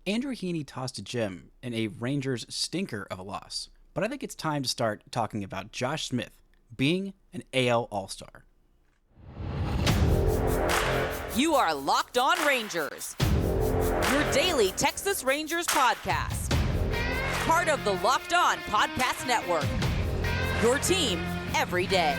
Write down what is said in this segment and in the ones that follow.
Andrew Heaney tossed a gem in a Rangers stinker of a loss, but I think it's time to start talking about Josh Smith being an AL All-Star. You are Locked On Rangers, your daily Texas Rangers podcast. Part of the Locked On Podcast Network, your team every day.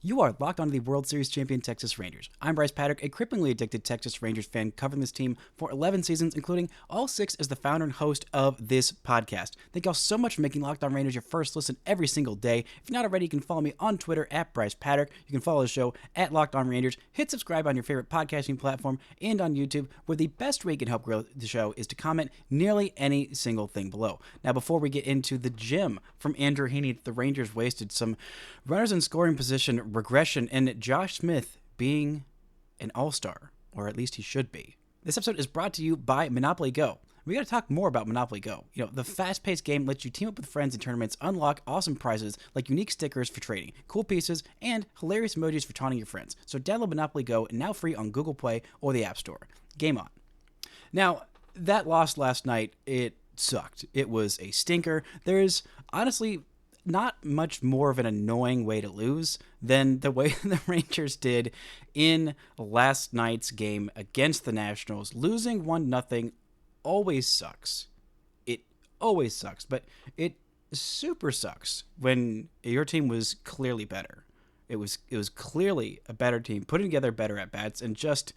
You are locked onto the World Series champion Texas Rangers. I'm Bryce Patrick, a cripplingly addicted Texas Rangers fan covering this team for 11 seasons, including all 6 as the founder and host of this podcast. Thank y'all so much for making Locked On Rangers your first listen every single day. If you're not already, you can follow me on Twitter at Bryce Patrick. You can follow the show at Locked On Rangers. Hit subscribe on your favorite podcasting platform and on YouTube, where the best way you can help grow the show is to comment nearly any single thing below. Now, before we get into the gem from Andrew Heaney, the Rangers wasted some runners in scoring position regression, and Josh Smith being an all-star, or at least he should be. This episode is brought to you by Monopoly Go. We got to talk more about Monopoly Go. The fast-paced game lets you team up with friends in tournaments, unlock awesome prizes like unique stickers for trading, cool pieces, and hilarious emojis for taunting your friends. So download Monopoly Go, now free on Google Play or the App Store. Game on. Now, that loss last night, it sucked. It was a stinker. There is honestly not much more of an annoying way to lose than the way the Rangers did in last night's game against the Nationals. Losing 1-0 always sucks. It always sucks, but it super sucks when your team was clearly better. It was clearly a better team, putting together better at-bats, and just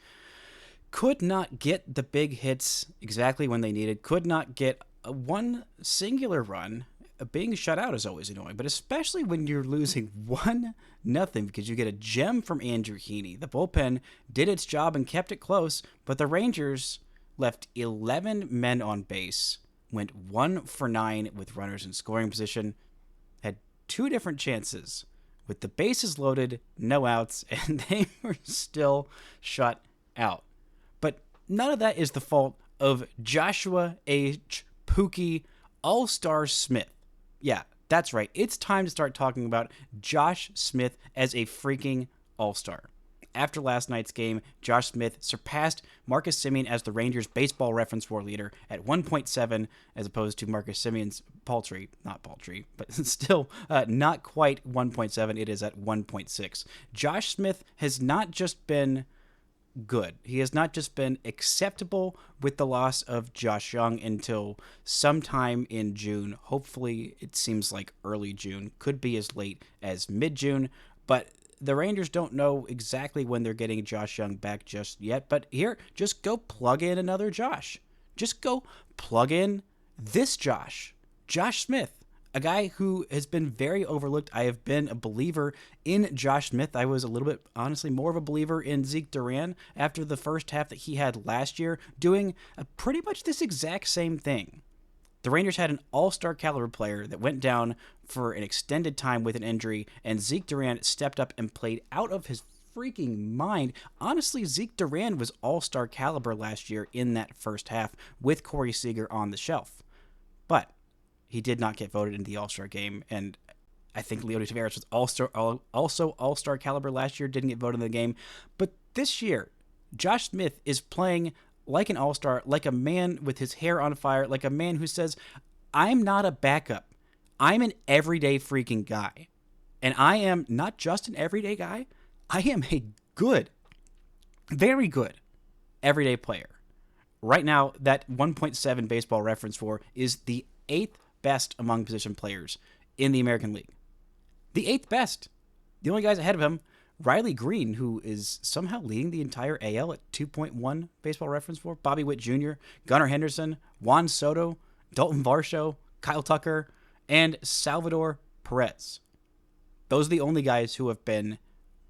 could not get the big hits exactly when they needed, could not get one singular run. Being shut out is always annoying, but especially when you're losing 1-0 because you get a gem from Andrew Heaney. The bullpen did its job and kept it close, but the Rangers left 11 men on base, went 1 for 9 with runners in scoring position, had 2 different chances with the bases loaded, no outs, and they were still shut out. But none of that is the fault of Joshua H. Pookie All-Star Smith. Yeah, that's right. It's time to start talking about Josh Smith as a freaking all-star. After last night's game, Josh Smith surpassed Marcus Semien as the Rangers' baseball reference WAR leader at 1.7, as opposed to Marcus Semien's not paltry, but still not quite 1.7. It is at 1.6. Josh Smith has not just been good. He has not just been acceptable with the loss of Josh Jung until sometime in June. Hopefully, it seems like early June. Could be as late as mid-June. But the Rangers don't know exactly when they're getting Josh Jung back just yet. But here, just go plug in another Josh. Just go plug in this Josh Smith. A guy who has been very overlooked. I have been a believer in Josh Smith. I was a little bit, honestly, more of a believer in Zeke Duran after the first half that he had last year, doing pretty much this exact same thing. The Rangers had an all-star caliber player that went down for an extended time with an injury, and Zeke Duran stepped up and played out of his freaking mind. Honestly, Zeke Duran was all-star caliber last year in that first half with Corey Seager on the shelf. But he did not get voted into the All-Star game, and I think Leody Taveras was also All-Star caliber last year, didn't get voted in the game. But this year, Josh Smith is playing like an All-Star, like a man with his hair on fire, like a man who says, I'm not a backup. I'm an everyday freaking guy. And I am not just an everyday guy, I am a good, very good everyday player. Right now, that 1.7 baseball reference WAR is the 8th best among position players in the American League. The 8th best. The only guys ahead of him, Riley Green, who is somehow leading the entire AL at 2.1 baseball reference WAR, Bobby Witt Jr., Gunnar Henderson, Juan Soto, Dalton Varsho, Kyle Tucker, and Salvador Perez. Those are the only guys who have been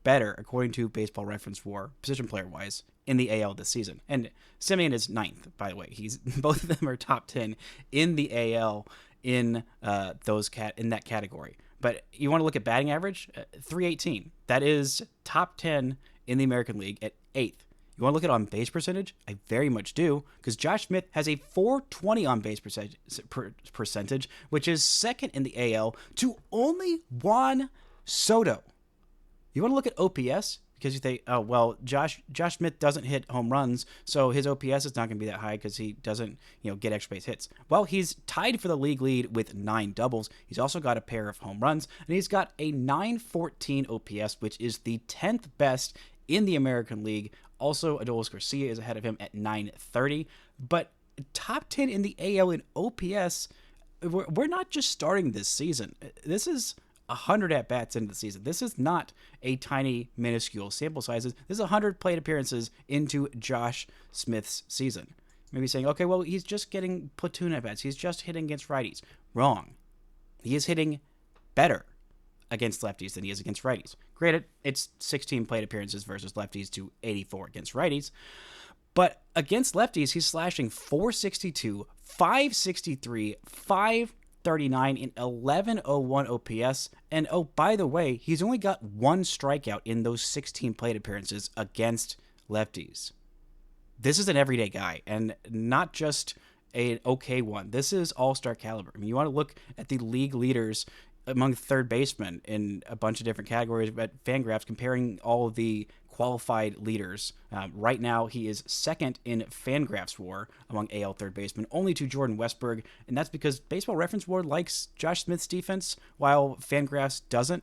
better, according to baseball reference WAR, position player-wise, in the AL this season. And Semien is 9th, by the way. Both of them are top 10 in the AL in that category. But you want to look at batting average? 318. That is top 10 in the American League at 8th. You want to look at on base percentage? I very much do, because Josh Smith has a 420 on base percentage, which is second in the AL to only Juan Soto. You want to look at OPS? Because you think, oh, well, Josh Smith doesn't hit home runs, so his OPS is not going to be that high because he doesn't, get extra base hits. Well, he's tied for the league lead with 9 doubles. He's also got a pair of home runs, and he's got a 914 OPS, which is the 10th best in the American League. Also, Adolis Garcia is ahead of him at 930. But top 10 in the AL in OPS, we're not just starting this season. This is 100 at-bats into the season. This is not a tiny, minuscule sample sizes. This is 100 plate appearances into Josh Smith's season. Maybe saying, okay, well, he's just getting platoon at-bats. He's just hitting against righties. Wrong. He is hitting better against lefties than he is against righties. Granted, it's 16 plate appearances versus lefties to 84 against righties. But against lefties, he's slashing 462, 563, 539 in 1101 OPS. And oh, by the way, he's only got 1 strikeout in those 16 plate appearances against lefties. This is an everyday guy, and not just an okay one. This is all-star caliber. I mean, you want to look at the league leaders among third basemen in a bunch of different categories at FanGraphs, comparing all of the qualified leaders. Right now, he is second in FanGraphs WAR among AL third basemen, only to Jordan Westberg, and that's because Baseball Reference WAR likes Josh Smith's defense, while FanGraphs doesn't.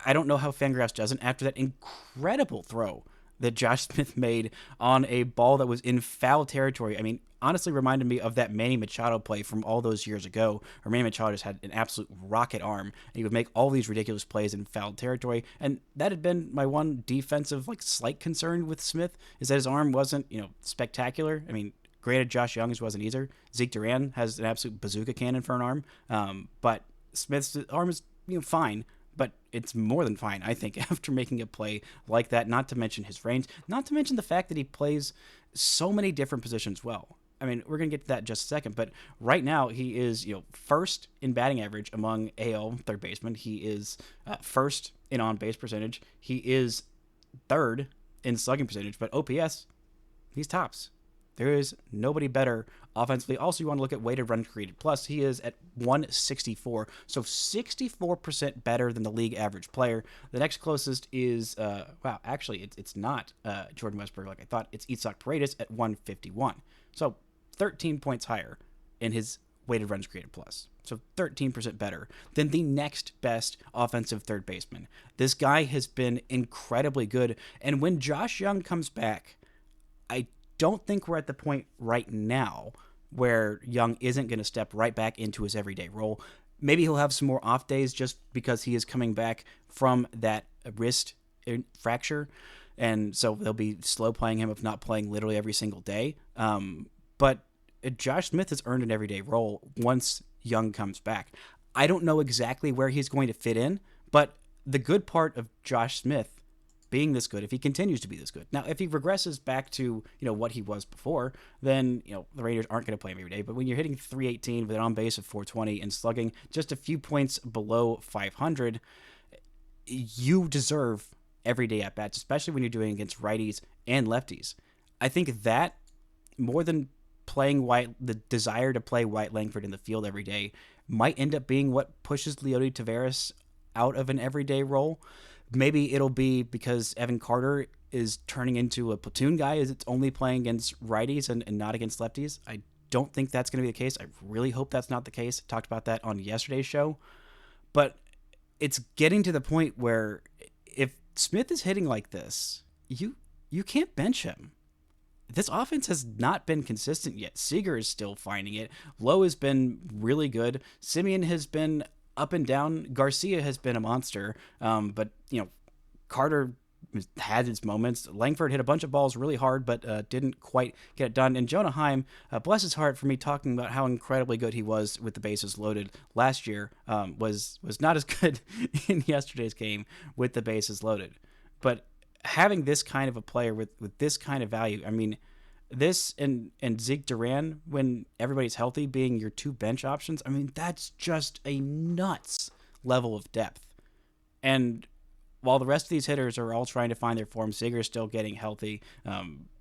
I don't know how FanGraphs doesn't after that incredible throw that Josh Smith made on a ball that was in foul territory. I mean, honestly reminded me of that Manny Machado play from all those years ago, where Manny Machado just had an absolute rocket arm, and he would make all these ridiculous plays in foul territory. And that had been my one defensive, slight concern with Smith, is that his arm wasn't, spectacular. I mean, granted, Josh Jung's wasn't either. Zeke Duran has an absolute bazooka cannon for an arm, but Smith's arm is, fine. But it's more than fine, I think, after making a play like that, not to mention his range, not to mention the fact that he plays so many different positions well. I mean, we're going to get to that in just a second, but right now he is, first in batting average among AL third basemen. He is first in on-base percentage. He is third in slugging percentage, but OPS, he's tops. There is nobody better offensively. Also, you want to look at weighted runs created plus. He is at 164, so 64% better than the league average player. The next closest is, it's not Jordan Westberg like I thought. It's Itzhak Paredes at 151. So 13 points higher in his weighted runs created plus. So 13% better than the next best offensive third baseman. This guy has been incredibly good. And when Josh Jung comes back, I don't think we're at the point right now where Jung isn't going to step right back into his everyday role. Maybe he'll have some more off days just because he is coming back from that wrist fracture. And so they'll be slow playing him, if not playing literally every single day. But Josh Smith has earned an everyday role once Jung comes back. I don't know exactly where he's going to fit in, but the good part of Josh Smith being this good, if he continues to be this good. Now, if he regresses back to, what he was before, then, the Rangers aren't going to play him every day. But when you're hitting 318 with an on base of 420 and slugging just a few points below 500, you deserve everyday at-bats, especially when you're doing against righties and lefties. I think that, more than playing the desire to play White Langford in the field every day, might end up being what pushes Leody Taveras out of an everyday role. Maybe it'll be because Evan Carter is turning into a platoon guy, as it's only playing against righties and not against lefties. I don't think that's going to be the case. I really hope that's not the case. I talked about that on yesterday's show. But it's getting to the point where if Smith is hitting like this, you can't bench him. This offense has not been consistent yet. Seager is still finding it. Lowe has been really good. Simeon has been up and down. Garcia has been a monster. But, Carter had his moments. Langford hit a bunch of balls really hard, but didn't quite get it done. And Jonah Heim, bless his heart for me talking about how incredibly good he was with the bases loaded last year, was not as good in yesterday's game with the bases loaded. But having this kind of a player with this kind of value, I mean, this and Zeke Duran, when everybody's healthy, being your 2 bench options, I mean, that's just a nuts level of depth. And while the rest of these hitters are all trying to find their form, Seager's still getting healthy.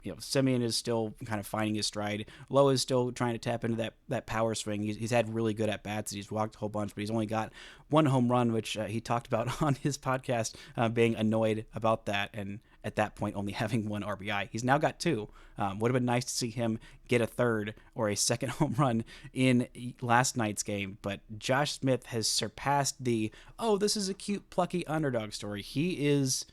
Semien is still kind of finding his stride. Lowe is still trying to tap into that power swing. He's had really good at-bats. He's walked a whole bunch, but he's only got one home run, which he talked about on his podcast, being annoyed about that, and at that point only having one RBI. He's now got two. Would have been nice to see him get a third or a second home run in last night's game, but Josh Smith has surpassed the, oh, this is a cute, plucky underdog story. He is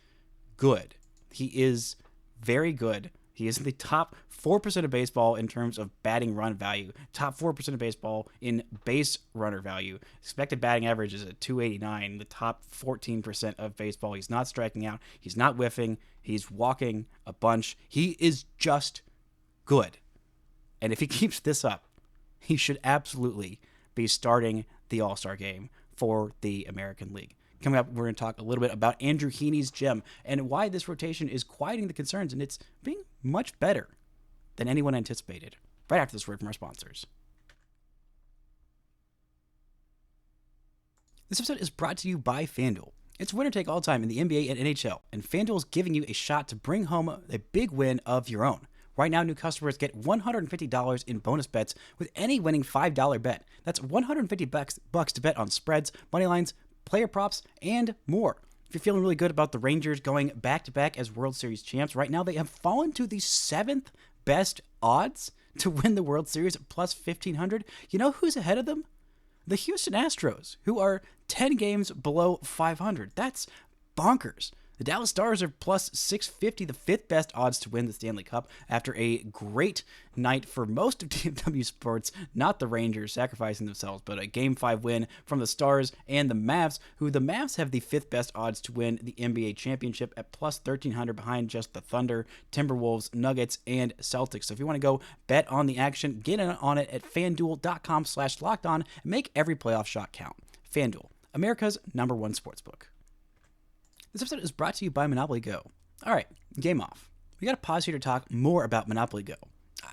good. He is very good. He is in the top 4% of baseball in terms of batting run value, top 4% of baseball in base runner value. Expected batting average is at 289, the top 14% of baseball. He's not striking out. He's not whiffing. He's walking a bunch. He is just good. And if he keeps this up, he should absolutely be starting the All-Star game for the American League. Coming up, we're going to talk a little bit about Andrew Heaney's gem and why this rotation is quieting the concerns, and it's being much better than anyone anticipated. Right after this word from our sponsors. This episode is brought to you by FanDuel. It's winner take all time in the NBA and NHL, and FanDuel is giving you a shot to bring home a big win of your own. Right now, new customers get $150 in bonus bets with any winning $5 bet. That's $150 to bet on spreads, money lines, player props, and more. If you're feeling really good about the Rangers going back-to-back as World Series champs, right now they have fallen to the 7th best odds to win the World Series at plus 1,500. You know who's ahead of them? The Houston Astros, who are 10 games below 500. That's bonkers. The Dallas Stars are plus 650, the 5th best odds to win the Stanley Cup after a great night for most of DFW sports, not the Rangers sacrificing themselves, but a Game 5 win from the Stars and the Mavs, who the Mavs have the 5th best odds to win the NBA championship at plus 1,300 behind just the Thunder, Timberwolves, Nuggets, and Celtics. So if you want to go bet on the action, get in on it at FanDuel.com/lockedon and make every playoff shot count. FanDuel, America's #1 sportsbook. This episode is brought to you by Monopoly Go. All right, game off. We got to pause here to talk more about Monopoly Go.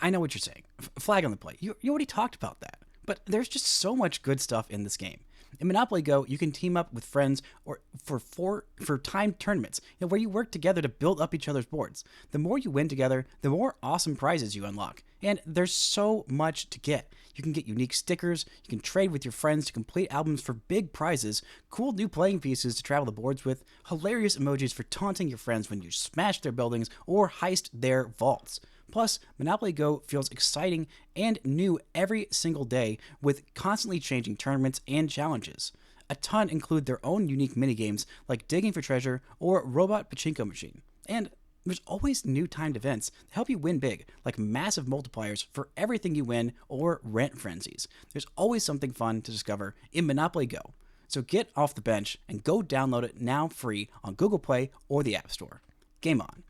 I know what you're saying. Flag on the play. You already talked about that. But there's just so much good stuff in this game. In Monopoly Go, you can team up with friends or for timed tournaments, where you work together to build up each other's boards. The more you win together, the more awesome prizes you unlock. And there's so much to get. You can get unique stickers, you can trade with your friends to complete albums for big prizes, cool new playing pieces to travel the boards with, hilarious emojis for taunting your friends when you smash their buildings or heist their vaults. Plus, Monopoly Go feels exciting and new every single day with constantly changing tournaments and challenges. A ton include their own unique minigames like digging for treasure or robot pachinko machine. And there's always new timed events that help you win big, like massive multipliers for everything you win or rent frenzies. There's always something fun to discover in Monopoly Go. So get off the bench and go download it now free on Google Play or the App Store. Game on.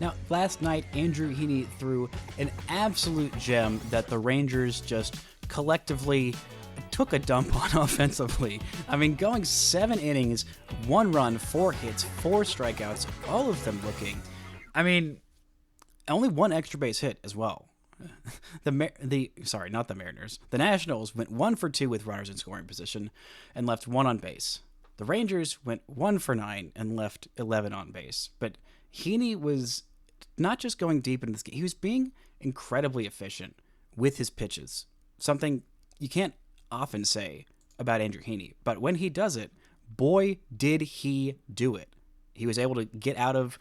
Now, last night, Andrew Heaney threw an absolute gem that the Rangers just collectively took a dump on offensively. I mean, going 7 innings, 1 run, 4 hits, 4 strikeouts, all of them looking, I mean, only 1 extra base hit as well. Not the Mariners. The Nationals went 1 for 2 with runners in scoring position and left 1 on base. The Rangers went 1 for 9 and left 11 on base. But Heaney was not just going deep into this game, he was being incredibly efficient with his pitches. Something you can't often say about Andrew Heaney, but when he does it, boy, did he do it. He was able to get out of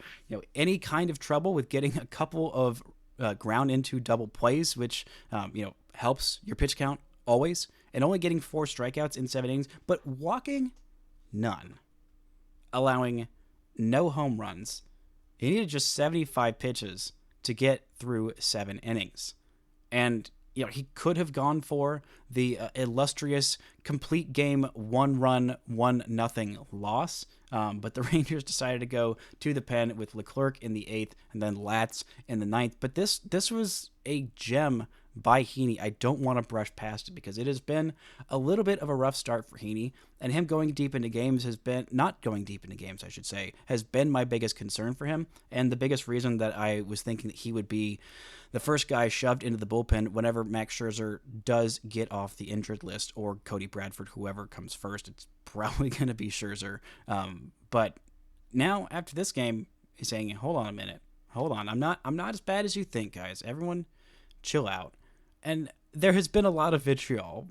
any kind of trouble with getting a couple of ground into double plays, which helps your pitch count always, and only getting 4 strikeouts in 7 innings, but walking none, allowing no home runs. He needed just 75 pitches to get through 7 innings. And, he could have gone for the illustrious complete game 1-run, 1-0 loss. But the Rangers decided to go to the pen with Leclerc in the 8th and then Latz in the 9th. But this was a gem by Heaney, I don't want to brush past it because it has been a little bit of a rough start for Heaney, and him going deep into games has been, not going deep into games, I should say, has been my biggest concern for him, and the biggest reason that I was thinking that he would be the first guy shoved into the bullpen whenever Max Scherzer does get off the injured list, or Cody Bradford, whoever comes first. It's probably going to be Scherzer. But now, after this game, he's saying, hold on a minute. Hold on. I'm not as bad as you think, guys. Everyone chill out. And there has been a lot of vitriol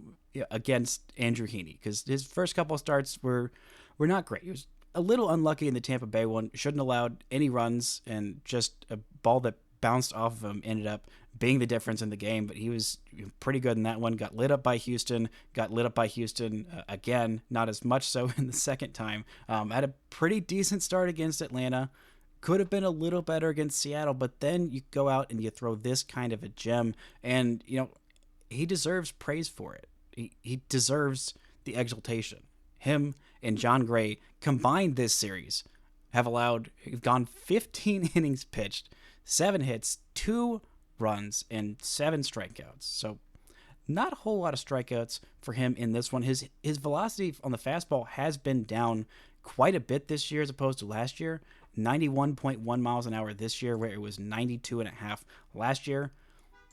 against Andrew Heaney because his first couple of starts were not great. He was a little unlucky in the Tampa Bay one. Shouldn't have allowed any runs, and just a ball that bounced off of him ended up being the difference in the game. But he was pretty good in that one. Got lit up by Houston. Again, not as much so in the second time. Had a pretty decent start against Atlanta. Could have been a little better against Seattle, but then you go out and you throw this kind of a gem, and he deserves praise for it. He deserves the exaltation. Him and John Gray combined this series have gone 15 innings pitched, 7 hits, 2 runs, and 7 strikeouts. So not a whole lot of strikeouts for him in this one. His velocity on the fastball has been down quite a bit this year as opposed to last year. 91.1 miles an hour this year, where it was 92.5 last year.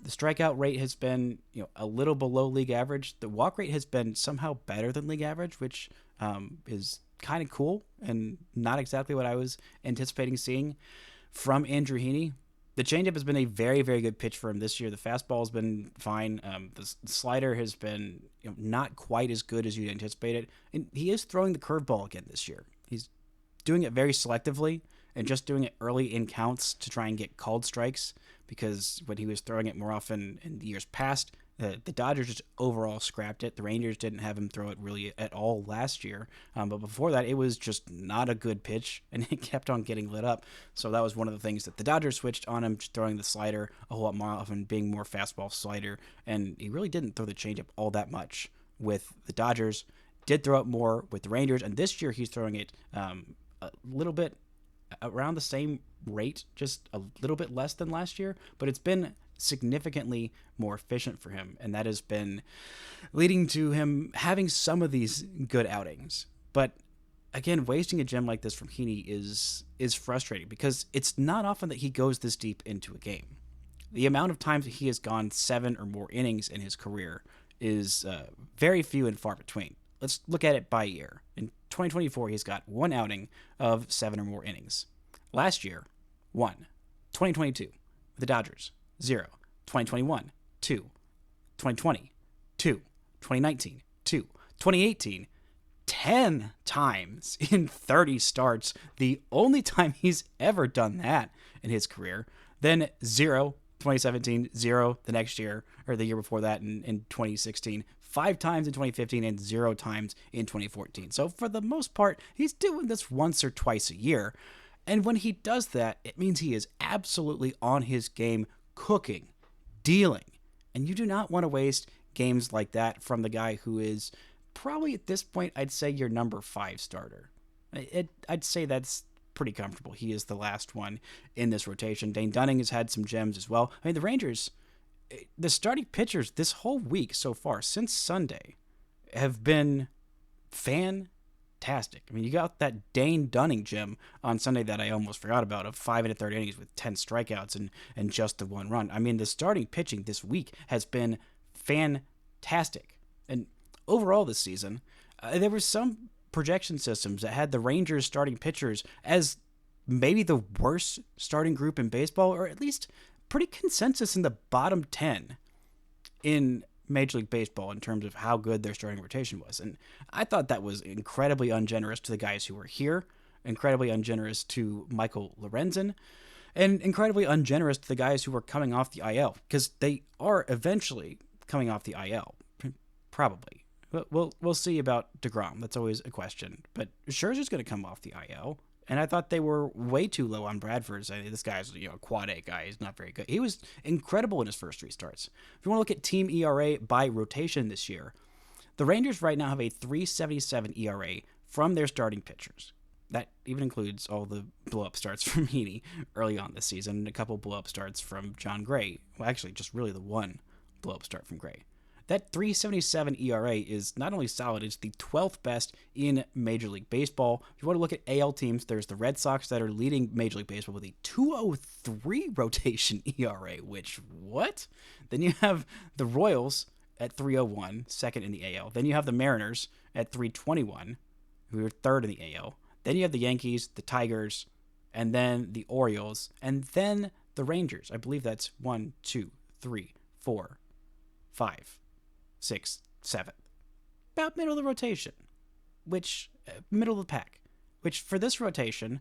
The strikeout rate has been a little below league average. The walk rate has been somehow better than league average, which is kind of cool and not exactly what I was anticipating seeing from Andrew Heaney. The changeup has been a very, very good pitch for him this year. The fastball has been fine. The slider has been not quite as good as you'd anticipated. And he is throwing the curveball again this year. He's doing it very selectively and just doing it early in counts to try and get called strikes, because when he was throwing it more often in the years past, the Dodgers just overall scrapped it. The Rangers didn't have him throw it really at all last year. But before that, it was just not a good pitch, and it kept on getting lit up. So that was one of the things that the Dodgers switched on him, just throwing the slider a whole lot more often, being more fastball slider. And he really didn't throw the changeup all that much with the Dodgers. Did throw it more with the Rangers, and this year he's throwing it a little bit around the same rate, just a little bit less than last year, but it's been significantly more efficient for him, and that has been leading to him having some of these good outings. But again, wasting a gem like this from Heaney is frustrating, because it's not often that he goes this deep into a game. The amount of times that he has gone 7 or more innings in his career is very few and far between. Let's look at it by year. In 2024, he's got 1 outing of 7 or more innings. Last year, 1. 2022, with the Dodgers, 0. 2021, 2. 2020, 2. 2019, 2. 2018, 10 times in 30 starts. The only time he's ever done that in his career. Then 0, 2017, 0 the next year, or the year before that in 2016. 5 times in 2015 and 0 times in 2014. So for the most part, he's doing this once or twice a year. And when he does that, it means he is absolutely on his game, cooking, dealing. And you do not want to waste games like that from the guy who is probably at this point, I'd say, your number 5 starter. I'd say that's pretty comfortable. He is the last one in this rotation. Dane Dunning has had some gems as well. I mean, the Rangers, the starting pitchers this whole week so far, since Sunday, have been fantastic. I mean, you got that Dane Dunning gem on Sunday that I almost forgot about, of 5 1/3 innings with 10 strikeouts and just the 1 run. I mean, the starting pitching this week has been fantastic. And overall this season, there were some projection systems that had the Rangers starting pitchers as maybe the worst starting group in baseball, or at least pretty consensus in the bottom 10 in Major League Baseball in terms of how good their starting rotation was. And I thought that was incredibly ungenerous to the guys who were here, incredibly ungenerous to Michael Lorenzen, and incredibly ungenerous to the guys who were coming off the IL, because they are eventually coming off the IL, probably. We'll see about DeGrom. That's always a question. But Scherzer's going to come off the IL. And I thought they were way too low on Bradford's. I mean, this guy's a quad A guy. He's not very good. He was incredible in his first 3 starts. If you want to look at team ERA by rotation this year, the Rangers right now have a 3.77 ERA from their starting pitchers. That even includes all the blow-up starts from Heaney early on this season, and a couple blow-up starts from John Gray. Well, actually, just really the one globe start from Gray. That 3.77 ERA is not only solid, it's the 12th best in Major League Baseball. If you want to look at AL teams, there's the Red Sox that are leading Major League Baseball with a 2.03 rotation ERA, which, what? Then you have the Royals at 3.01, second in the AL. Then you have the Mariners at 3.21, who are third in the AL. Then you have the Yankees, the Tigers, and then the Orioles, and then the Rangers. I believe that's 1, 2, 3, 4, 5, 6, 7. About middle of the rotation, which, middle of the pack, which for this rotation,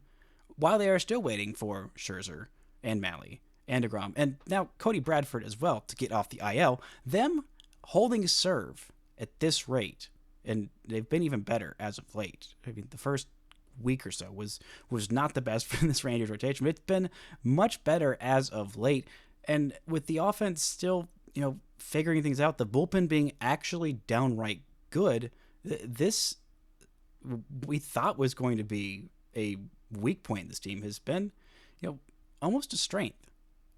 while they are still waiting for Scherzer and Malley and DeGrom, and now Cody Bradford as well to get off the IL, them holding serve at this rate, and they've been even better as of late. I mean, the first week or so was not the best for this Rangers rotation, but it's been much better as of late. And with the offense still, figuring things out, the bullpen being actually downright good, this we thought was going to be a weak point in this team has been, almost a strength.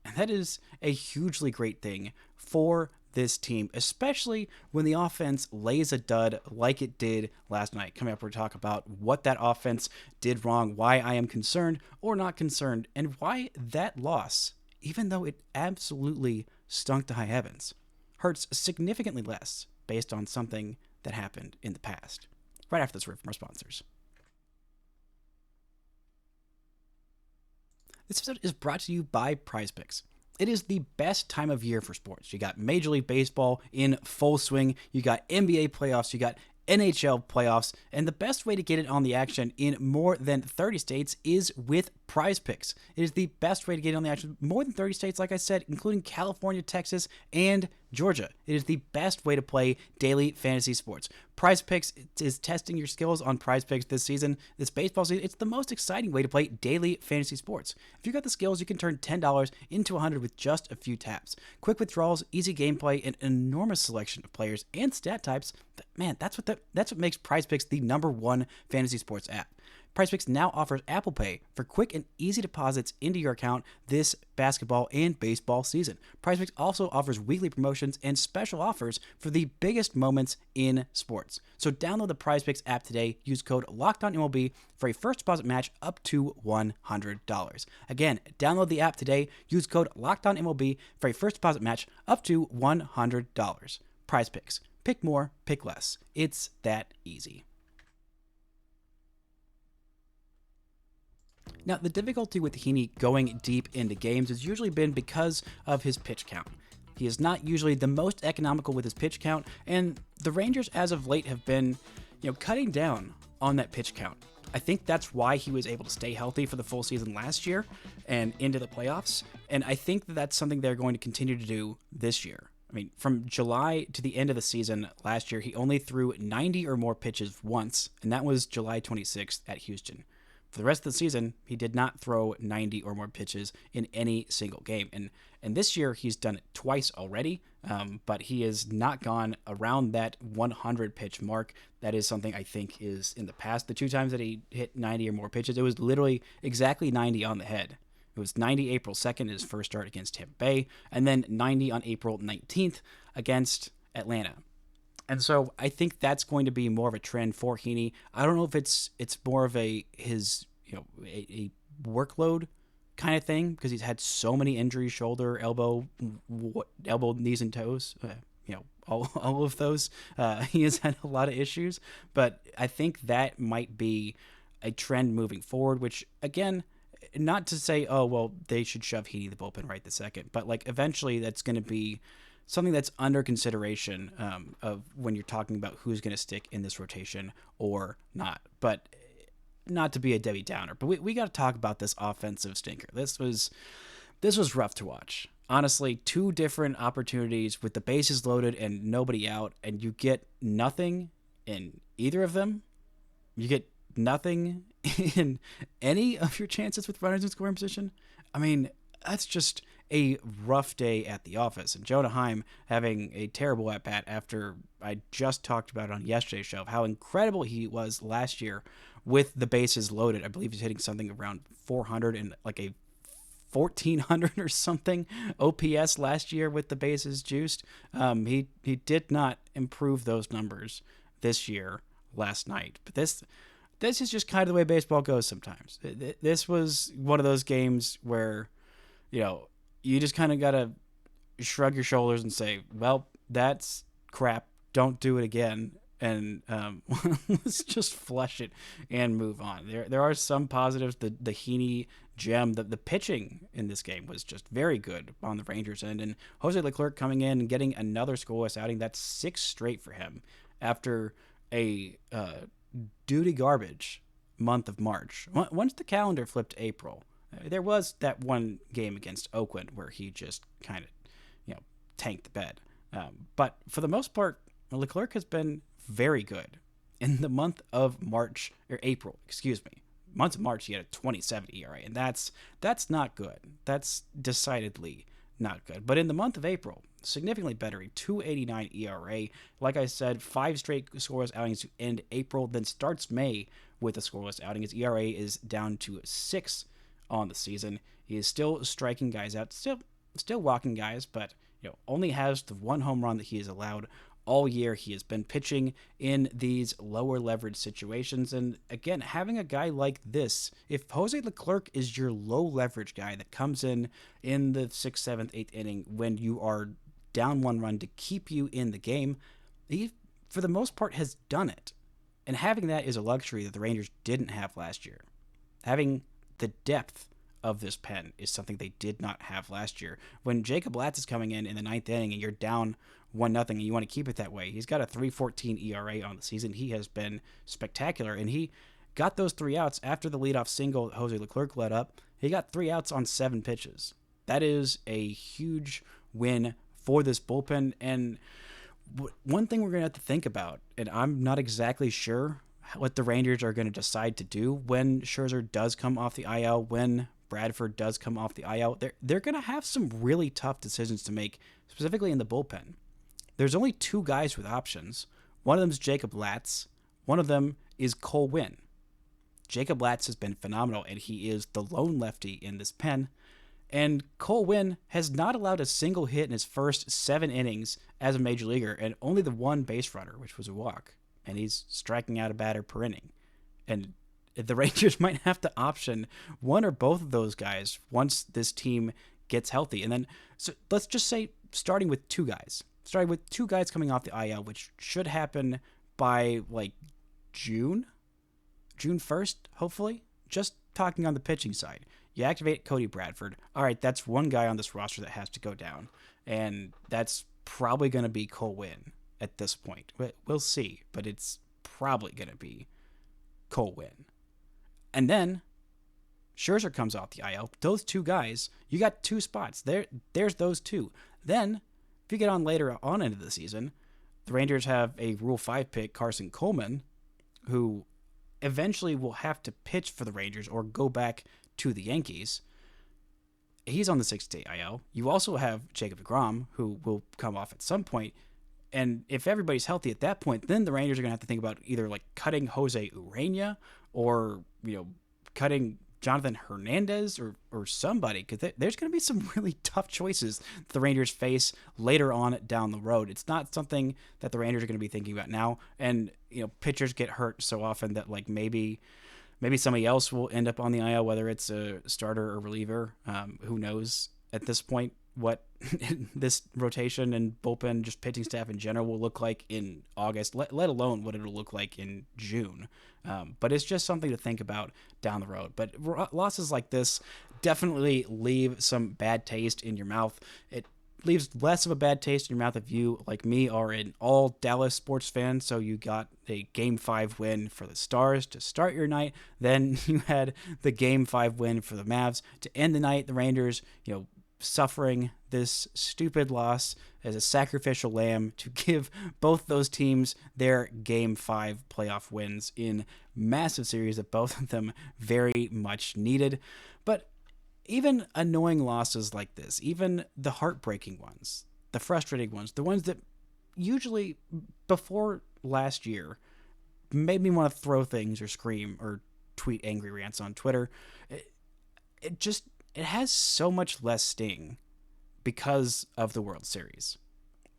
And that is a hugely great thing for this team, especially when the offense lays a dud like it did last night. Coming up, we'll talk about what that offense did wrong, why I am concerned or not concerned, and why that loss, even though it absolutely stunk to high heavens, hurts significantly less based on something that happened in the past. Right after this word from our sponsors. This episode is brought to you by PrizePicks. It is the best time of year for sports. You got Major League Baseball in full swing. You got NBA playoffs. You got NHL playoffs. And the best way to get it on the action in more than 30 states is with PrizePicks. It is the best way to get it on the action. More than 30 states, like I said, including California, Texas, and Georgia. It is the best way to play daily fantasy sports. PrizePicks is testing your skills on PrizePicks this season, this baseball season. It's the most exciting way to play daily fantasy sports. If you got the skills, you can turn $10 into $100 with just a few taps. Quick withdrawals, easy gameplay, and an enormous selection of players and stat types. Man, that's what makes PrizePicks the #1 fantasy sports app. PrizePicks now offers Apple Pay for quick and easy deposits into your account this basketball and baseball season. PrizePicks also offers weekly promotions and special offers for the biggest moments in sports. So download the PrizePicks app today. Use code LOCKEDONMLB for a first deposit match up to $100. Again, download the app today. Use code LOCKEDONMLB for a first deposit match up to $100. PrizePicks. Pick more, pick less. It's that easy. Now, the difficulty with Heaney going deep into games has usually been because of his pitch count. He is not usually the most economical with his pitch count, and the Rangers as of late have been, cutting down on that pitch count. I think that's why he was able to stay healthy for the full season last year and into the playoffs, and I think that's something they're going to continue to do this year. I mean, from July to the end of the season last year, he only threw 90 or more pitches once, and that was July 26th at Houston. For the rest of the season, he did not throw 90 or more pitches in any single game. And this year, he's done it twice already, but he has not gone around that 100 pitch mark. That is something I think is in the past. The 2 times that he hit 90 or more pitches, it was literally exactly 90 on the head. It was 90 April 2nd, his first start against Tampa Bay, and then 90 on April 19th against Atlanta. And so I think that's going to be more of a trend for Heaney. I don't know if it's more of his workload kind of thing, because he's had so many injuries, shoulder, elbow, knees and toes, all of those. He has had a lot of issues, but I think that might be a trend moving forward, which again, not to say, oh, well, they should shove Heaney the bullpen right this second, but like eventually that's going to be something that's under consideration of when you're talking about who's going to stick in this rotation or not. But not to be a Debbie Downer, but we got to talk about this offensive stinker. This was rough to watch. Honestly, 2 different opportunities with the bases loaded and nobody out, and you get nothing in either of them. You get nothing in any of your chances with runners in scoring position. I mean, that's just a rough day at the office. And Jonah Heim having a terrible at-bat after I just talked about it on yesterday's show, how incredible he was last year with the bases loaded. I believe he's hitting something around 400 and like a 1,400 or something OPS last year with the bases juiced. He did not improve those numbers this year last night. But this is just kind of the way baseball goes sometimes. This was one of those games where, you just kind of got to shrug your shoulders and say, well, that's crap. Don't do it again. And let's just flush it and move on. There are some positives. The Heaney gem, the pitching in this game was just very good on the Rangers end. And Jose Leclerc coming in and getting another scoreless outing. That's 6 straight for him after a duty garbage month of March. Once the calendar flipped to April, there was that one game against Oakland where he just kind of, tanked the bed. But for the most part, Leclerc has been very good. In the month of March, or April, excuse me, month of March, he had a 27 ERA, and that's not good. That's decidedly not good. But in the month of April, significantly better, a 2.89 ERA. Like I said, 5 straight scoreless outings to end April, then starts May with a scoreless outing. His ERA is down to 6 on the season. He is still striking guys out, still walking guys, but only has the 1 home run that he has allowed all year. He has been pitching in these lower leverage situations. And again, having a guy like this, if Jose Leclerc is your low leverage guy that comes in the 6th, 7th, 8th inning when you are down 1 run to keep you in the game, he, for the most part, has done it. And having that is a luxury that the Rangers didn't have last year. Having the depth of this pen is something they did not have last year. When Jacob Latz is coming in the 9th inning and you're down 1-0 and you want to keep it that way, he's got a 3.14 ERA on the season. He has been spectacular, and he got those 3 outs after the leadoff single that Jose Leclerc led up. He got 3 outs on 7 pitches. That is a huge win for this bullpen. And one thing we're going to have to think about, and I'm not exactly sure what the Rangers are going to decide to do when Scherzer does come off the IL, when Bradford does come off the IL, they're going to have some really tough decisions to make, specifically in the bullpen. There's only 2 guys with options. One of them is Jacob Latz. One of them is Cole Winn. Jacob Latz has been phenomenal, and he is the lone lefty in this pen. And Cole Winn has not allowed a single hit in his first 7 innings as a major leaguer, and only the 1 base runner, which was a walk. And he's striking out a batter per inning. And the Rangers might have to option one or both of those guys once this team gets healthy. And then, so let's just say, starting with 2 guys coming off the IL, which should happen by like June 1st, hopefully. Just talking on the pitching side, you activate Cody Bradford. All right, that's 1 guy on this roster that has to go down, and that's probably going to be Cole Winn at this point. We'll see, but it's probably going to be Cole Winn. And then Scherzer comes off the IL. Those 2 guys, you got 2 spots. There's those 2. Then, if you get on later on into the season, the Rangers have a Rule 5 pick, Carson Coleman, who eventually will have to pitch for the Rangers or go back to the Yankees. He's on the 6-day IL. You also have Jacob deGrom, who will come off at some point. And if everybody's healthy at that point, then the Rangers are going to have to think about either like cutting Jose Urena or, cutting Jonathan Hernandez or somebody, because there's going to be some really tough choices that the Rangers face later on down the road. It's not something that the Rangers are going to be thinking about now. And, pitchers get hurt so often that like maybe somebody else will end up on the IL, whether it's a starter or reliever. Who knows at this point what this rotation and bullpen, just pitching staff in general, will look like in August, let alone what it'll look like in June. But it's just something to think about down the road. But losses like this definitely leave some bad taste in your mouth. It leaves less of a bad taste in your mouth if you, like me, are an all Dallas sports fan. So you got a Game 5 win for the Stars to start your night. Then you had the Game 5 win for the Mavs to end the night. The Rangers, suffering this stupid loss as a sacrificial lamb to give both those teams their Game 5 playoff wins in massive series that both of them very much needed. But even annoying losses like this, even the heartbreaking ones, the frustrating ones, the ones that usually before last year made me want to throw things or scream or tweet angry rants on Twitter, it just it has so much less sting because of the World Series.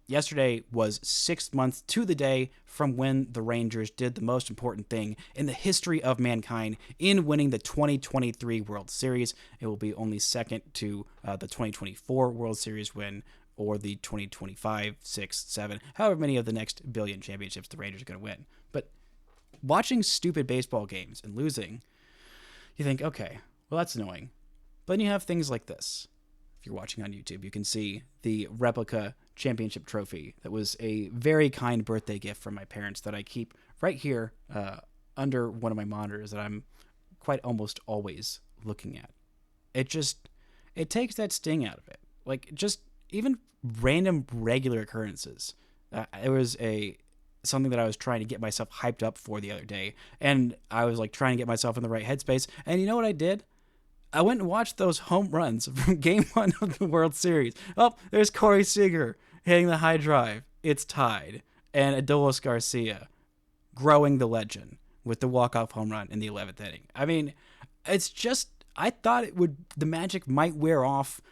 Yesterday was 6 months to the day from when the Rangers did the most important thing in the history of mankind in winning the 2023 World Series. It will be only second to the 2024 World Series win, or the 2025, 6, 7, however many of the next billion championships the Rangers are going to win. But watching stupid baseball games and losing, you think, okay, well, that's annoying. But then you have things like this. If you're watching on YouTube, you can see the replica championship trophy that was a very kind birthday gift from my parents that I keep right here under one of my monitors that I'm quite almost always looking at. It takes that sting out of it. Like, just even random regular occurrences. It was something that I was trying to get myself hyped up for the other day, and I was like trying to get myself in the right headspace. And you know what I did? I went and watched those home runs from Game 1 of the World Series. Oh, there's Corey Seager hitting the high drive. It's tied. And Adolis Garcia growing the legend with the walk-off home run in the 11th inning. I mean, it's just, I thought the magic might wear off,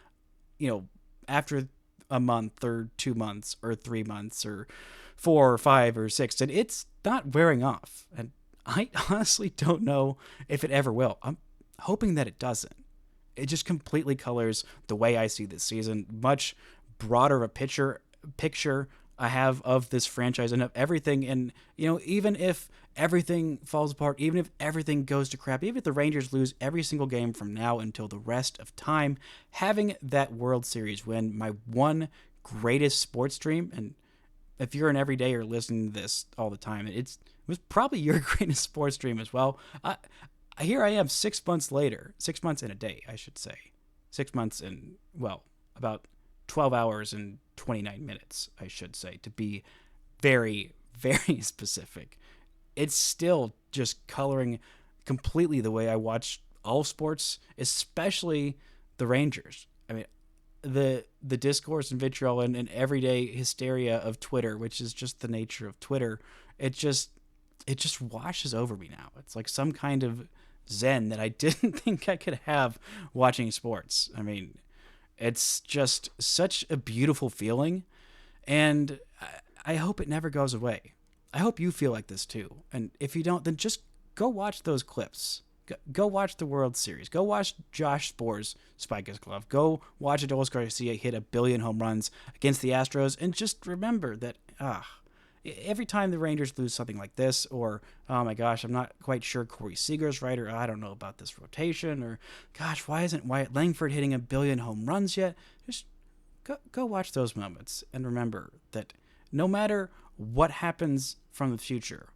after a month or 2 months or 3 months or 4 or 5 or 6. And it's not wearing off. And I honestly don't know if it ever will. I'm hoping that it doesn't. It just completely colors the way I see this season. Much broader of a picture I have of this franchise and of everything. And, even if everything falls apart, even if everything goes to crap, even if the Rangers lose every single game from now until the rest of time, having that World Series win, my one greatest sports dream, and if you're an everydayer listening to this all the time, it was probably your greatest sports dream as well. Here I am 6 months later, 6 months in a day, I should say. 6 months in, about 12 hours and 29 minutes, I should say, to be very, very specific. It's still just coloring completely the way I watch all sports, especially the Rangers. I mean, the discourse and vitriol and everyday hysteria of Twitter, which is just the nature of Twitter, it just washes over me now. It's like some kind of zen that I didn't think I could have watching sports. I mean, it's just such a beautiful feeling, and I hope it never goes away. I hope you feel like this too. And if you don't, then just go watch those clips. Go watch the World Series. Go watch Josh Spore's spike his glove. Go watch Adolis Garcia hit 1 billion home runs against the Astros, and just remember that every time the Rangers lose something like this, or, oh my gosh, I'm not quite sure Corey Seager's right, or I don't know about this rotation, or, gosh, why isn't Wyatt Langford hitting 1 billion home runs yet? Just go watch those moments and remember that no matter what happens from the future,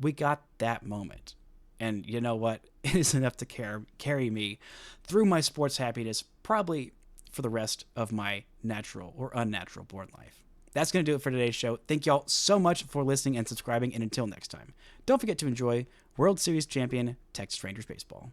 we got that moment. And you know what? It is enough to carry me through my sports happiness, probably for the rest of my natural or unnatural born life. That's going to do it for today's show. Thank y'all so much for listening and subscribing, and until next time, don't forget to enjoy World Series champion Texas Rangers baseball.